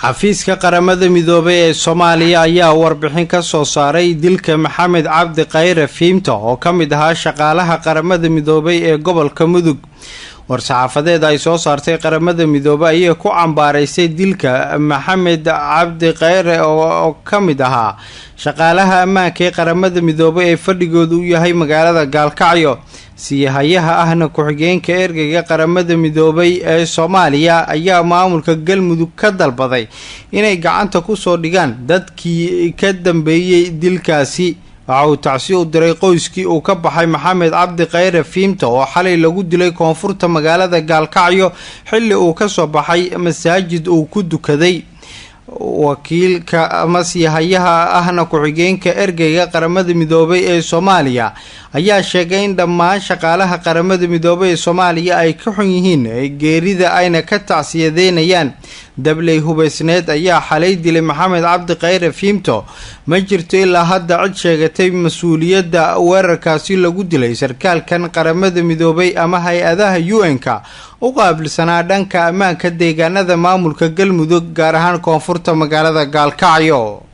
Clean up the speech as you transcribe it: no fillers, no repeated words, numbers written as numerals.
xafiiska qaramada midoobay ee Soomaaliya ayaa warbixin ka soo saaray dilka Maxamed Cabdi Khayre Fiimto oo kamid ahaa shaqaalaha qaramada midoobay ee gobolka Mudug. war-saxaafadeed ay soo saartay qaramada midoobay ayaa ku cambaaraysay dilka Maxamed Cabdi Khayre oo kamid ahaa shaqaalaha ammaanka ee qaramada midoobay ee fadhigoodu u yahay magaalada Gaalkacyo. siyahayaha ahna ku-xigeenka ergeyga qaramada midoobay ee Soomaaliya ayaa maamulka Galmudug ka dalbaday inay gacanta ku soo dhigaan dadkii ka dambeeyay dilkaasi. waxa uu tacsi u diray qoyskii uu ka baxay Maxamed Cabdi Khayre Fiimto oo xalay lagu dilay koonfurta magaalada Gaalkacyo xilli uu ka soo baxay masaajid uu ku dukaday. wakiilka masiihayaha ahna ku-xigeenka ergeyga qaramada midoobay ee Soomaaliya ayaa sheegay in dhammaan shaqaalaha qaramada midoobay ee Soomaaliya ay ka xun yihiin geerida ayna ka tacsiyadeynayaan. dabley hubaysneed ayaa xalay dilay Maxamed Cabdi Khayre Fiimto. ma jirto ilaa hadda cid sheegatay mas-uuliyadda weerarkaasi lagu dilay sarkaalkan qaramada midoobay ama hay-adaha UN-ka u qaabilsanaa dhanka ammaanka deegaanada maamulka Galmudug gaar ahaan koonfurta magaalada Gaalkacyo.